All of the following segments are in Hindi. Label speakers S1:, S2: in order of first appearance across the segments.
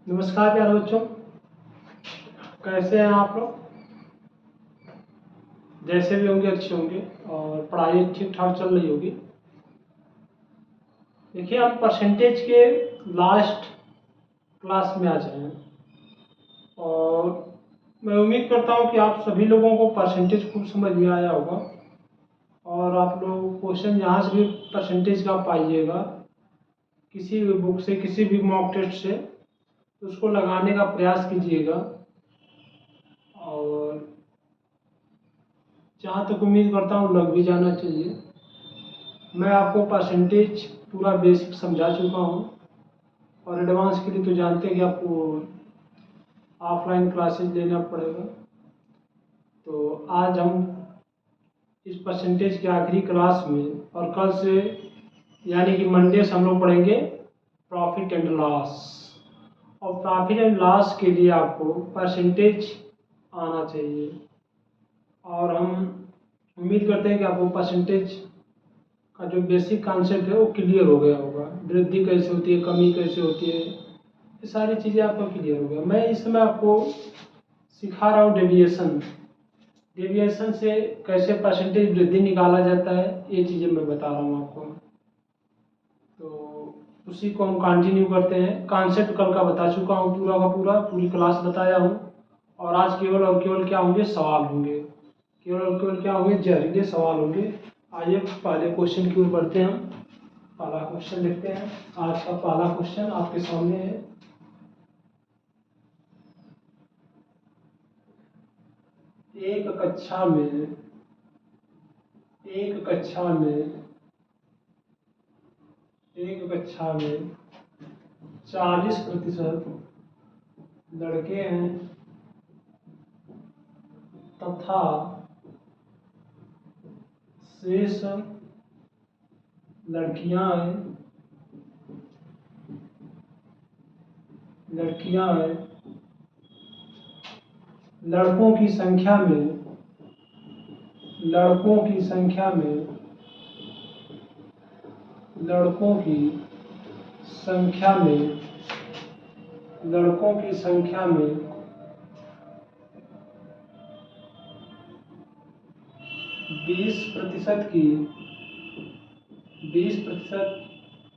S1: नमस्कार प्यारे बच्चों, कैसे हैं आप लोग। जैसे भी होंगे अच्छे होंगे और पढ़ाई ठीक ठाक चल रही होगी। देखिए, हम परसेंटेज के लास्ट क्लास में आ जाए हैं और मैं उम्मीद करता हूं कि आप सभी लोगों को परसेंटेज खूब समझ में आया होगा और आप लोग क्वेश्चन जहाँ से भी परसेंटेज का पाइएगा किसी भी बुक से, किसी भी मॉक टेस्ट से, तो उसको लगाने का प्रयास कीजिएगा। और जहाँ तक उम्मीद करता हूँ लग भी जाना चाहिए। मैं आपको परसेंटेज पूरा बेसिक समझा चुका हूँ और एडवांस के लिए तो जानते हैं कि आपको ऑफलाइन क्लासेज लेना पड़ेगा। तो आज हम इस परसेंटेज के आखिरी क्लास में और कल से यानी कि मंडे से हम लोग पढ़ेंगे प्रॉफिट एंड लॉस। और प्रॉफिट एंड लॉस के लिए आपको परसेंटेज आना चाहिए और हम उम्मीद करते हैं कि आपको परसेंटेज का जो बेसिक कॉन्सेप्ट है वो क्लियर हो गया होगा। वृद्धि कैसे होती है, कमी कैसे होती है, ये सारी चीज़ें आपको क्लियर हो गया। मैं इस समय आपको सिखा रहा हूँ डेविएशन से कैसे परसेंटेज वृद्धि निकाला जाता है, ये चीज़ें मैं बता रहा हूँ आपको। तो उसी को हम कंटिन्यू करते हैं। कॉन्सेप्ट कल का बता चुका हूँ, पूरा का पूरा पूरी क्लास बताया हूँ और आज केवल और केवल क्या होंगे, सवाल होंगे। केवल और केवल क्या होंगे, जहरीले सवाल होंगे। आइए पहले क्वेश्चन की ओर बढ़ते हैं। हम पहला क्वेश्चन लिखते हैं। आज का पहला क्वेश्चन आपके सामने है। एक कक्षा में 40% लड़के हैं तथा शेष लड़कियां हैं। लड़कों की संख्या में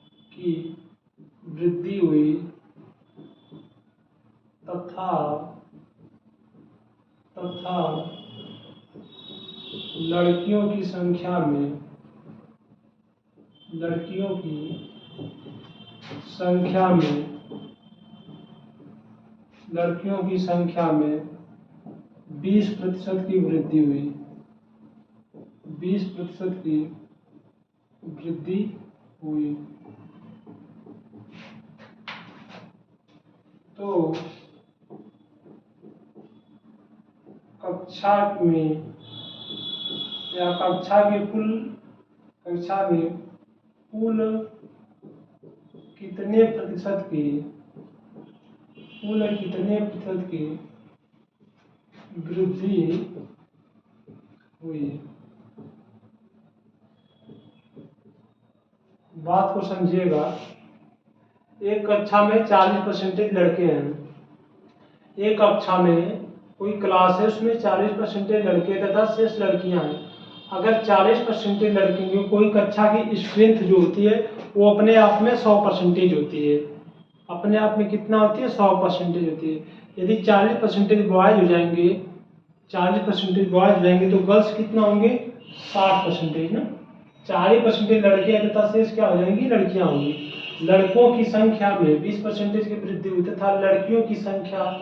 S1: 20% की वृद्धि हुई तथा लड़कियों की संख्या में 20% की वृद्धि हुई। 20% की वृद्धि हुई। तो कक्षा में कुल कितने प्रतिशत की वृद्धि हुई। बात को समझिएगा। एक कक्षा में 40% लड़के हैं। एक कक्षा में कोई क्लास है, उसमें 40% लड़के तथा शेष लड़कियां हैं। अगर 40% लड़के में कोई कक्षा की स्ट्रेंथ जो होती है वो अपने आप में 100% होती है। अपने आप में कितना होती है, 100% होती है। यदि 40% बॉयज हो जाएंगे, 40% बॉयज हो जाएंगे तो गर्ल्स कितना होंगे, 60% ना। 40% लड़के तथा शेष क्या हो जाएंगी, लड़कियां होंगी। लड़कों की संख्या में 20% की वृद्धि हुई तथा लड़कियों की संख्या में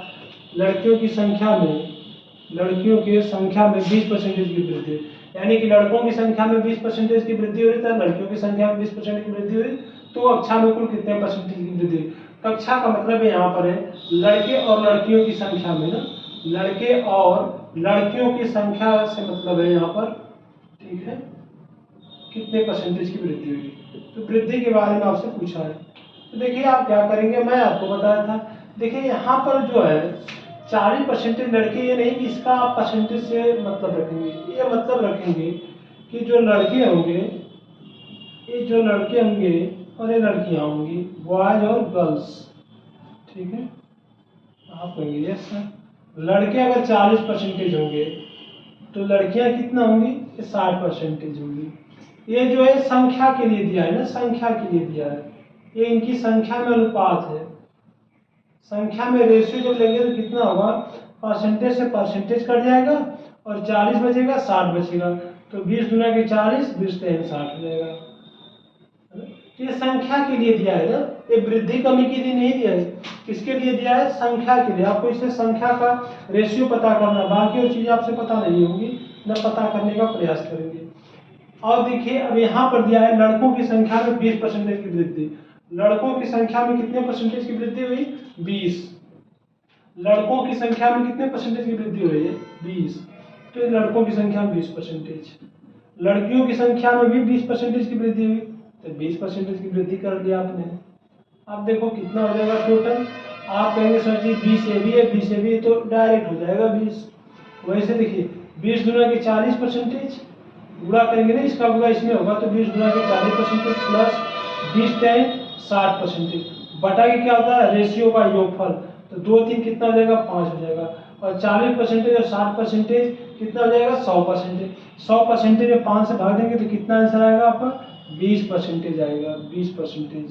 S1: 20% की वृद्धि हुई। यानी कि लड़कों की संख्या में 20% की वृद्धि हुई तथा लड़कियों की संख्या में 20% की वृद्धि हुई। तो कक्षा में कुल कितने परसेंटेज की वृद्धि हुई। कक्षा का मतलब यहाँ पर है लड़के और लड़कियों की संख्या में ना, लड़के और लड़कियों की संख्या से मतलब है यहाँ पर, ठीक है, कितने परसेंटेज की वृद्धि हुई। तो वृद्धि के बारे में आपसे पूछा है। तो देखिए आप क्या करेंगे, मैं आपको बताया था। देखिए यहाँ पर जो है 40% लड़के, ये नहीं कि इसका आप परसेंटेज से मतलब रखेंगे, ये मतलब रखेंगे कि जो लड़के होंगे और ये लड़कियां होंगी, बॉयज और गर्ल्स, ठीक है। आप कहेंगे यस सर। लड़के अगर 40% होंगे तो लड़कियां कितना होंगी? 60% होंगी। ये जो है संख्या के लिए दिया है ना, संख्या के लिए दिया है, ये इनकी संख्या में अनुपात है। संख्या में रेशियो जब लेंगे तो कितना होगा? परसेंटेज से परसेंटेज कट जाएगा और 40 बचेगा, 60 बचेगा, तो 20 गुना के 40, 20 3 60 हो जाएगा। ये संख्या के लिए दिया है ना, ये वृद्धि कमी के लिए नहीं दिया है। किसके लिए दिया है? संख्या के लिए। आपको इससे संख्या का रेशियो पता करना, बाकी और चीजें आपसे पता नहीं होंगी, न पता करने का प्रयास करेंगे। और देखिए अब यहाँ पर दिया है लड़कों की संख्या में 20% की वृद्धि। लड़कों की संख्या में कितने परसेंटेज की वृद्धि हुई? 20। लड़कों की संख्या में कितने परसेंटेज की वृद्धि हुई है? 20। तो लड़कों की संख्या में 20%। लड़कियों की संख्या में भी 20% की वृद्धि हुई, तो 20% की वृद्धि कर लिया आपने। अब देखो कितना हो जाएगा टोटल। आप कहेंगे सर जी 20 ये भी है, 20 ये भी है, तो डायरेक्ट हो जाएगा 20। वैसे देखिए 20 गुना के 40%, गुणा करेंगे ना, इसका गुणा इसमें होगा, तो 20 गुना के 40% प्लस 20 10 60%। बटा के क्या होता है? रेशियो का योगफल। तो 2 3 कितना हो जाएगा? 5 हो जाएगा। और 40% और 60% कितना हो जाएगा? 100%। 100% में 5 से भाग देंगे तो कितना आंसर आएगा आपका? 20% आएगा। 20%।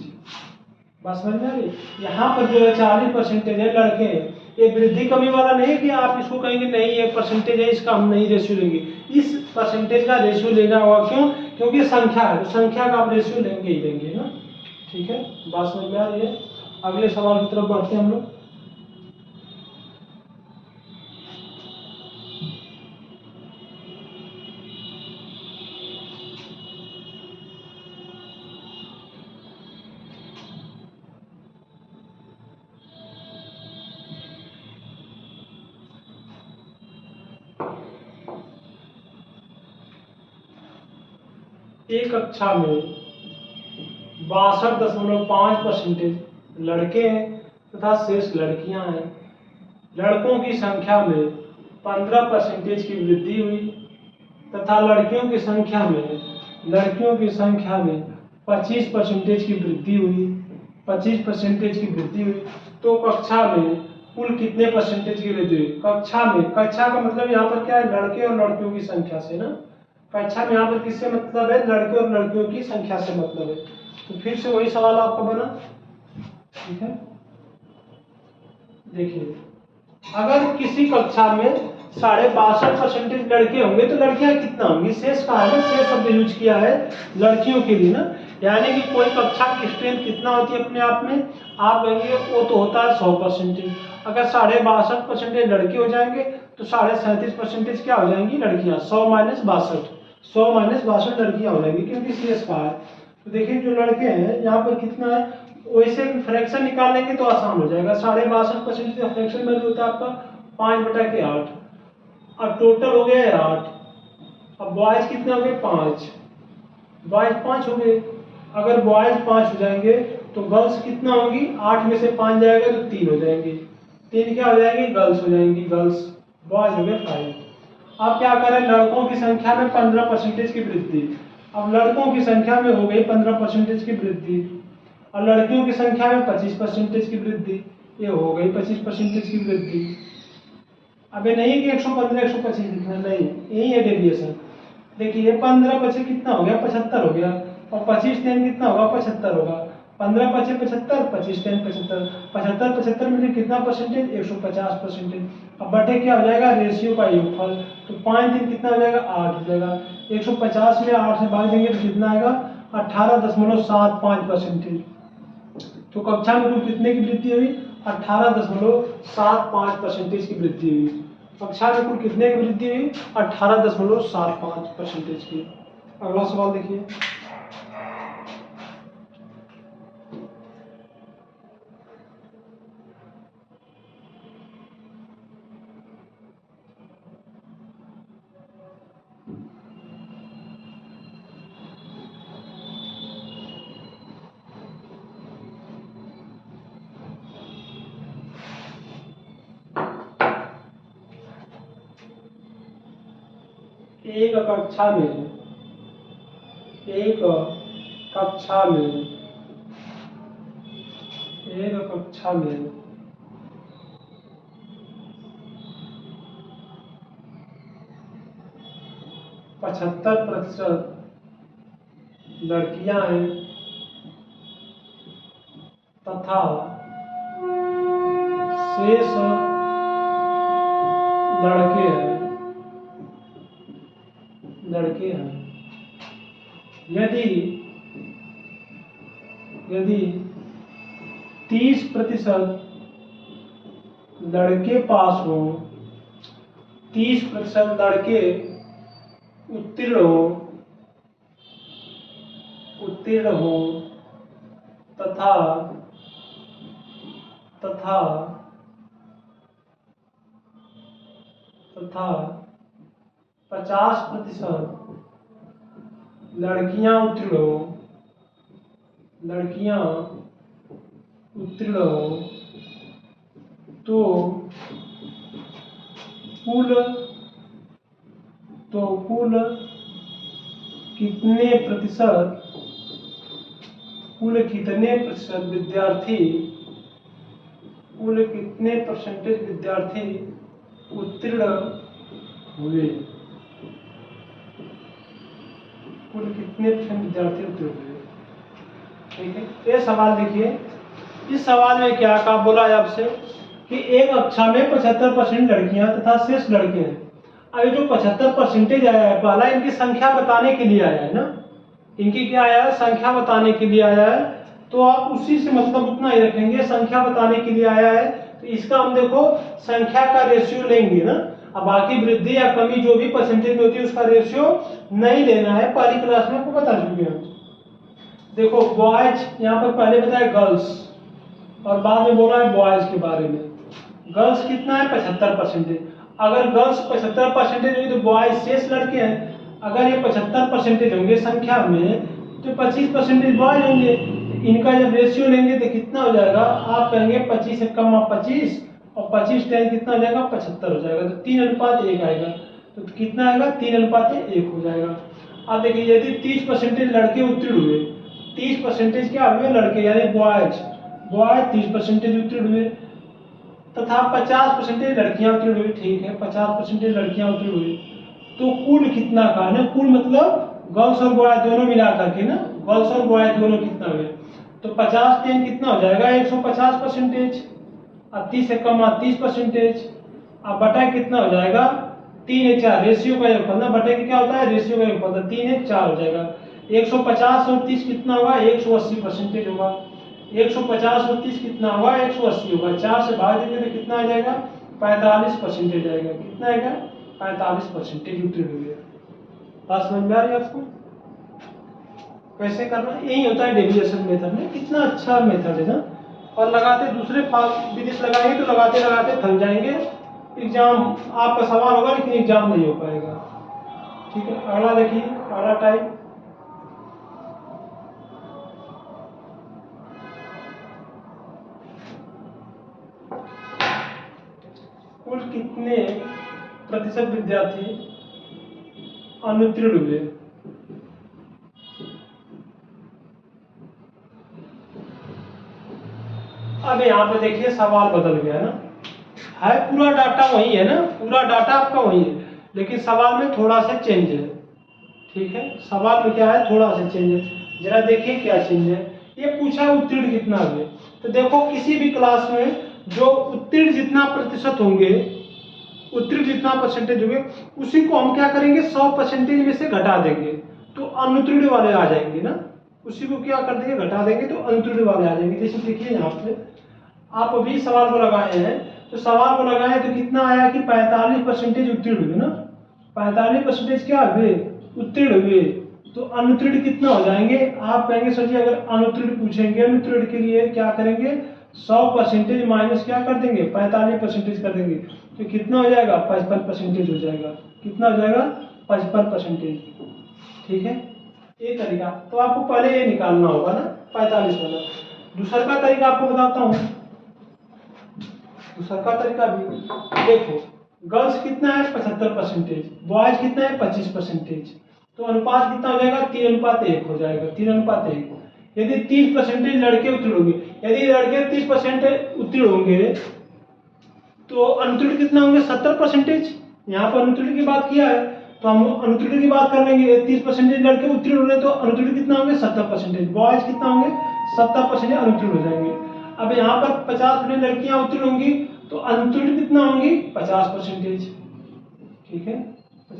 S1: बस समझ में आ रही? यहाँ पर जो है 40% है लड़के हैं। ये वृद्धि कमी वाला नहीं कि आप इसको कहेंगे नहीं ये परसेंटेज है इसका हम नहीं रेशियो लेंगे। इस परसेंटेज का रेशियो लेना होगा, क्यों? क्योंकि संख्या है, तो संख्या का आप रेशियो लेंगे ही लेंगे ना। ठीक है, बात समझ में आ रही है? अगले सवाल की तरफ बढ़ते हैं हम लोग। एक कक्षा में 62.5% लड़के हैं तथा शेष लड़कियां हैं। लड़कों की संख्या में 15% की वृद्धि हुई तथा लड़कियों की संख्या में 25% की वृद्धि हुई। 25% की वृद्धि हुई तो कक्षा में कुल कितने परसेंटेज की वृद्धि हुई? कक्षा में, कक्षा का मतलब यहाँ पर क्या है? लड़के और लड़कियों की संख्या से ना। कक्षा में यहाँ पर किससे मतलब है? लड़के और लड़कियों की संख्या से मतलब है। तो फिर से वही सवाल आपका बना। ठीक है, देखिए अगर किसी कक्षा में 62.5% लड़के होंगे तो लड़कियां कितना होंगी? शेष कहा है ना, शेष शब्द यूज किया है लड़कियों के लिए ना। यानी कि कोई कक्षा की स्ट्रेंथ कितना होती है अपने आप में? आप कहेंगे वो तो होता है 100%। अगर 62.5% लड़के हो जाएंगे तो 37.5% क्या हो जाएंगी? लड़कियां। 100 माइनस 62, 100 माइनस 62 लड़कियां हो जाएंगी, क्योंकि शेष कहा है। तो देखिए जो लड़के हैं यहाँ पर कितना है, वैसे फ्रैक्शन निकाल लेंगे तो आसान हो जाएगा। 62.5% का फ्रैक्शन वैल्यू होता है आपका 5/8। अब टोटल हो गया 8। अब बॉयज कितने हो गए? 5। बॉयज 5 हो गए। अगर बॉयज 5 हो जाएंगे तो गर्ल्स कितना होंगी? 8 में से 5 जाएगा तो 3 हो जाएंगे। 3 क्या हो जाएंगी? गर्ल्स हो जाएंगी। गर्ल्स। बॉयज हो गए 5। अब क्या करें? लड़कों की संख्या में 15% की वृद्धि। अब लड़कों की संख्या में हो गई 15% की वृद्धि और लड़कियों की संख्या में 25% की वृद्धि। ये हो गई 25% की वृद्धि। अबे नहीं कि 115 125 लिखना, नहीं, यही है डेविएशन। देखिए 15 25 कितना हो गया? 75 हो गया। और 25 10 कितना होगा? 75 होगा। 15 25 75, 25 10 75। 75 75 में कितना परसेंटेज? 150%। अब बटे क्या हो जाएगा? रेशियो का योगफल। तो 5 दिन कितना हो जाएगा? 8 हो जाएगा। 150 में 8 से भाग देंगे तो कितना आएगा? 18.75%। तो कक्षा में कुल कितने की वृद्धि हुई? 18.75% की वृद्धि हुई। कक्षा में कुल कितने की वृद्धि हुई? 18.75% की। अगला सवाल देखिए। एक कक्षा में एक कक्षा में 75% लड़कियां हैं तथा शेष लड़के हैं। यदि 30% लड़के पास हो, 30% लड़के उत्तीर्ण हो तथा 50% लड़कियां उत्तीर्ण हो तो कुल कितने परसेंटेज विद्यार्थी उत्तीर्ण हुए? ठीक है, ये सवाल देखिए। इस सवाल में क्या कहा, बोला है आपसे कि एक कक्षा में 75% लड़कियां तथा शेष लड़के हैं। अब ये जो 75% आया है, पहला इनकी संख्या बताने के लिए आया है ना, इनकी क्या आया है, संख्या बताने के लिए आया है। तो आप उसी से मतलब उतना ही रखेंगे, संख्या बताने के लिए आया है तो इसका हम देखो संख्या का रेशियो लेंगे ना। अब बाकी वृद्धि या कमी जो भी परसेंटेज में होती है उसका रेशियो नहीं लेना है, पहली क्लास में आपको बता चुके हैं। देखो बॉयज, यहाँ पर पहले बताया गर्ल्स और बाद में बोला है बॉयज के बारे में। गर्ल्स कितना है, 75%। अगर गर्ल्स 75% होंगे तो बॉयज शेष लड़के हैं। अगर ये 75% होंगे संख्या में तो 25% बॉयज होंगे। इनका जब रेशियो लेंगे तो कितना हो जाएगा, आप कहेंगे 25 से कम 25 और 25 10 कितना हो जाएगा, 75 हो जाएगा। तो 3:1 आएगा। तो कितना आएगा, 3:1 हो जाएगा। अब देखिए यदि 30% लड़के उत्तीर्ण हुए, 30% क्या हुए, लड़के यानी बॉयज 30% उत्तीर्ण हुए तथा 50% लड़कियां उत्तीर्ण हुई। ठीक है, 50% लड़कियां उत्तीर्ण हुई तो कुल कितना का ना, कुल मतलब गर्ल्स और बॉय दोनों मिलाकर के ना, गर्ल्स और बॉय दोनों कितना हुए, तो 50 10 कितना हो जाएगा, 150%। अब 30 से कम 30%। अब बटा कितना हो जाएगा, 3:4 रेशियो का योगफल ना, बटे की क्या होता है, रेशियो का योगफल, 3:4 हो जाएगा। 150 और 30 कितना होगा, 180% होगा। 150 और 30 कितना होगा, 180 होगा। 4 से भाग देंगे तो कितना आ जाएगा, 45% आएगा। कितना आएगा, 45% उत्तीर्ण हुए। बात समझ में आ रही है आपको, कैसे करना, यही होता है डेविएशन मेथड में। कितना अच्छा मेथड है ना। और लगाते दूसरे विदेश लगाएंगे तो लगाते लगाते थक जाएंगे, एग्जाम आपका सवाल होगा लेकिन एग्जाम नहीं हो पाएगा। ठीक है, अगला देखिए, अगला टाइप कुल कितने प्रतिशत विद्यार्थी अनुत्तीर्ण हुए। अब यहाँ पे देखिए सवाल बदल गया ना, है पूरा डाटा वही है ना, पूरा डाटा आपका वही है लेकिन सवाल में थोड़ा सा चेंज है। ठीक है, सवाल में क्या है, थोड़ा सा चेंज है। जरा देखिए क्या चेंज है। ये पूछा उत्तीर्ण कितना हुए, तो देखो किसी भी क्लास में जो उत्तीर्ण जितना प्रतिशत होंगे, उत्तीर्ण जितना परसेंटेज होंगे उसी को हम क्या करेंगे, 100% में से घटा देंगे तो अनुत्तीर्ण वाले आ जाएंगे ना। उसी को क्या कर देंगे, घटा देंगे तो अनुत्तीर्ण वाले आ जाएंगे। जैसे देखिए यहाँ पे आप अभी सवाल को लगाए हैं, तो सवाल को लगाए तो कितना आया कि 45% उत्तीर्ण हुए ना। 45% क्या हुए, उत्तीर्ण हुए। तो अनुत्तीर्ण कितना हो जाएंगे, आप कहेंगे सर जी अगर अनुत्तीर्ण पूछेंगे, अनुत्तीर्ण के लिए क्या करेंगे, 100% माइनस क्या कर देंगे, 45% कर देंगे तो कितना हो जाएगा, 55% हो जाएगा। कितना हो जाएगा, 55%। ठीक है, ये तरीका। तो आपको पहले ये निकालना होगा ना 45 वाला। दूसरा का तरीका आपको बताता हूँ, दूसरा का तरीका भी देखो। गर्ल्स कितना है, 75%, बॉयज कितना है, 25%। तो अनुपात कितना हो जाएगा, 3:1 हो जाएगा। 3:1। यदि 30% लड़के उत्तीर्ण होंगे, यदि लड़के 30% उत्तीर्ण होंगे तो अनुत्तीर्ण कितना होंगे, 70%। यहाँ पर अनुत्तीर्ण की बात किया है तो हम अनुत्तीर्ण की बात कर लेंगे। 30% लड़के उत्तीर्ण हो रहे हैं तो अनुत्तीर्ण कितना होंगे 70%, बॉयज कितना होंगे 70% अनुत्तीर्ण हो जाएंगे। अब यहाँ पर 50% लड़कियां उत्तीर्ण होंगी तो अनुत्तीर्ण कितना होंगी 50%। ठीक है,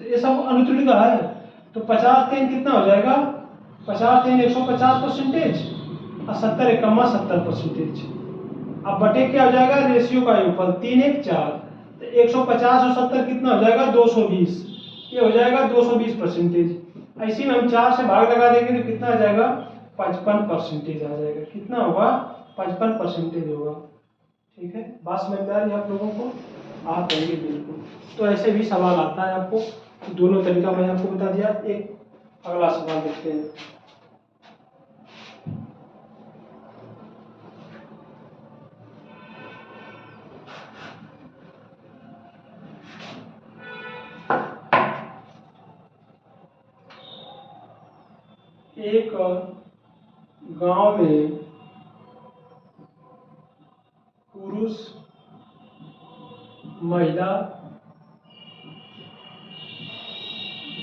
S1: ये सब अनुत्तीर्ण का है। तो 50 का कितना हो जाएगा 50 का 150% और 70 एकम्मा 70%। अब बटे क्या हो जाएगा रेशियो का योगफल 3 1 4, तो 150 और 70 कितना हो जाएगा 220, ये हो जाएगा 220%। ऐसे में हम 4 से भाग लगा देंगे तो कितना आ जाएगा 55% आ जाएगा। कितना होगा 55% होगा। ठीक है, बात समझ में आ रही है आप लोगों को? आप कहेंगे बिल्कुल। तो ऐसे भी सवाल आता है आपको, दोनों तरीका मैंने आपको बता दिया। एक अगला सवाल देखते हैं। एक गांव में पुरुष महिला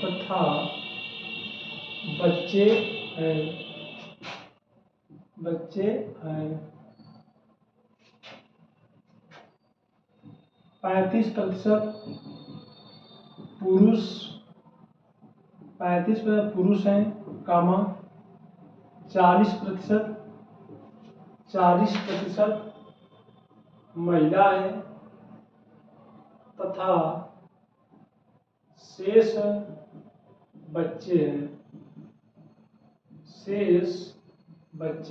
S1: तथा बच्चे हैं। 35% पुरुष 35% पुरुष हैं, कामा 40% महिला है तथा शेष बच्चे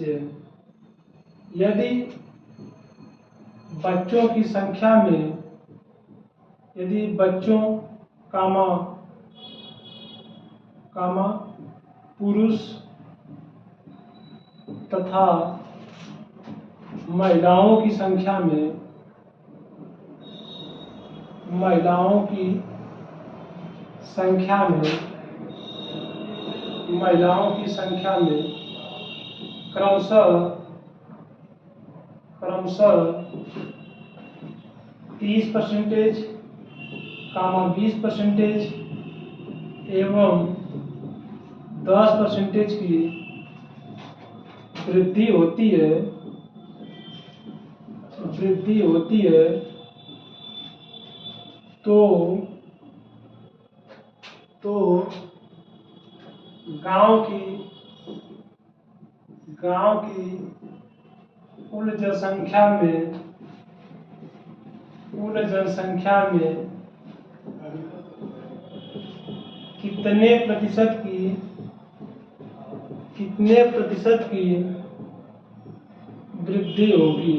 S1: हैं। यदि बच्चों की संख्या में यदि बच्चों कामा पुरुष तथा महिलाओं की संख्या में क्रमशः 30%, 20% एवं 10% की वृद्धि होती है तो गांव की कुल जनसंख्या में कितने प्रतिशत की वृद्धि होगी।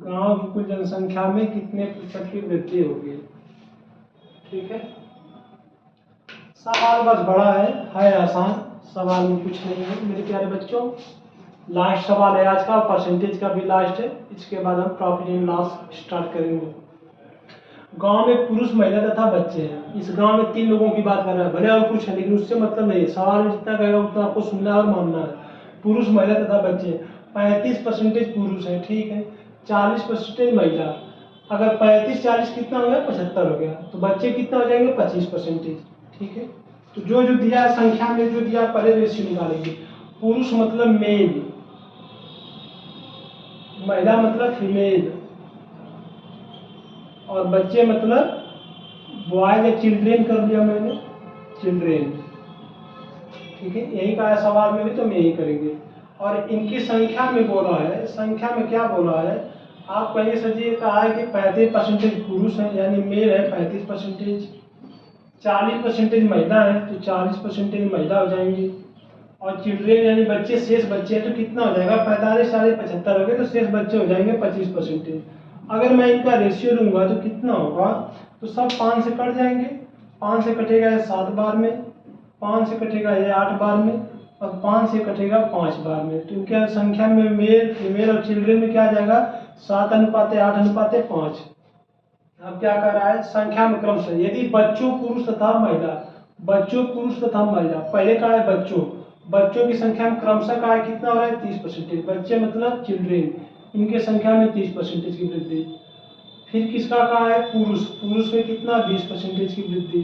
S1: गांव की कुल जनसंख्या में कितने प्रतिशत की वृद्धि होगी। ठीक है, सवाल बस बड़ा है आसान, सवाल में कुछ नहीं है मेरे प्यारे बच्चों। लास्ट सवाल है आज का, परसेंटेज का भी लास्ट है, इसके बाद हम प्रॉफिट एंड लॉस स्टार्ट करेंगे। गांव में पुरुष महिला तथा बच्चे हैं। इस गांव में 3 लोगों की बात कर रहा है, भले और कुछ है लेकिन उससे मतलब नहीं है। सवाल में जितना कहेगा उतना आपको सुनना और मानना है। पुरुष महिला तथा बच्चे 35% पुरुष है, ठीक है, 40% महिला। अगर 35-40 कितना हो गया 75 हो गया, तो बच्चे कितना हो जाएंगे 25%। ठीक है, तो जो दिया संख्या में जो दिया पहले रेशियो निकालेंगे। पुरुष मतलब मेल, महिला मतलब फीमेल, और बच्चे मतलब बॉयज या चिल्ड्रेन कर दिया मैंने, चिल्ड्रेन। ठीक है, यही का है सवाल में भी, तो हम यही करेंगे। और इनकी संख्या में बोला है, संख्या में क्या बोला है आप कहिए सर जी, कहा है कि 35% पुरुष है यानी मेल है 35%, 40% महिला है तो 40% महिला हो जाएंगी, और चिल्ड्रेन यानी बच्चे शेष बच्चे हैं तो कितना हो जाएगा 45 साढ़े 75 हो गए, तो शेष बच्चे हो जाएंगे 25%। अगर मैं इनका रेशियो लूंगा तो कितना होगा, तो सब 5 से कट जाएंगे, 5 से कटेगा ये 7 बार में, 5 से कटेगा ये 8 बार में, और 5 से कटेगा 5 बार में। तो इनके संख्या में मेल फीमेल और चिल्ड्रेन में क्या आ जाएगा 7:8:5। अब क्या कर रहा है संख्या में क्रमशः यदि बच्चों पुरुष तथा महिला, पहले का है बच्चों की संख्या में क्रमशः का है कितना हो रहा है 30%, बच्चे मतलब चिल्ड्रेन, इनके संख्या में 30% की वृद्धि। फिर किसका कहा है, पुरुष, पुरुष में कितना 20% की वृद्धि।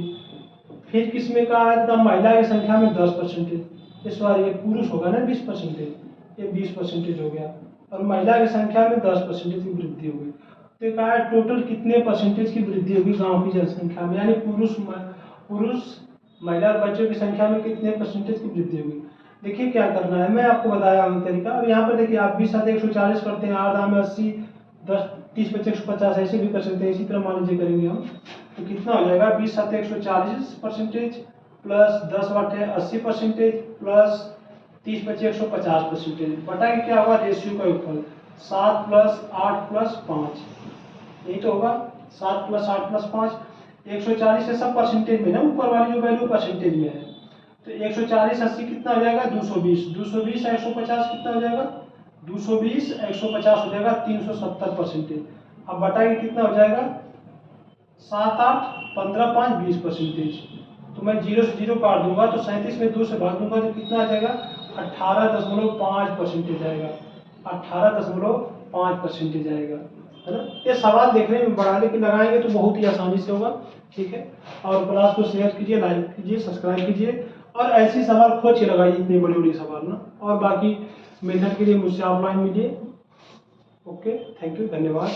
S1: फिर किस में कहा है, तथा महिला की संख्या में 10%। इस बार ये पुरुष होगा ना 20%, ये 20% हो गया, और महिला की संख्या में 10% की वृद्धि होगी। तो ये कहा है टोटल कितने परसेंटेज की वृद्धि होगी गांव की जनसंख्या में, यानी पुरुष महिला और बच्चों की संख्या में कितने परसेंटेज की वृद्धि होगी। देखिए क्या करना है, मैं आपको बताया हूँ तरीका। अब यहाँ पर देखिए आप 20 साथ 140 करते हैं, 8 दाम में 80, 10 30 25 150 ऐसे भी कर सकते हैं। इसी तरह मान लीजिए करेंगे हम, तो कितना हो जाएगा 20 साथ 140% प्लस 10 बटे 80% प्लस 30 25 150% बटा के क्या होगा, रेशियो का योगफल 7 प्लस 8 प्लस 5, यही तो होगा 7 प्लस 8 प्लस 5। 140 से सब परसेंटेज में ना, ऊपर वाली जो वैल्यू परसेंटेज में है, तो 140 80 कितना हो जाएगा 220, 220 150 कितना हो जाएगा 220 150 हो जाएगा 370%। अब बताइए कितना हो जाएगा 7 8 15 5 20%। तो मैं 0 से 0 काट दूंगा, तो 37 में 2 से भाग दूंगा तो कितना आ जाएगा 18.5% आएगा, 18.5% आएगा, है ना। ये सवाल देखने में बड़ा, लेकिन लगाएंगे तो बहुत ही आसानी से होगा। ठीक है, और क्लास को शेयर कीजिए, लाइक कीजिए, सब्सक्राइब कीजिए, और ऐसी सवाल खोज के लगाइए, इतनी बड़ी बड़ी सवाल ना। और बाकी मेथड के लिए मुझसे ऑफलाइन मिलिए। ओके, थैंक यू, धन्यवाद।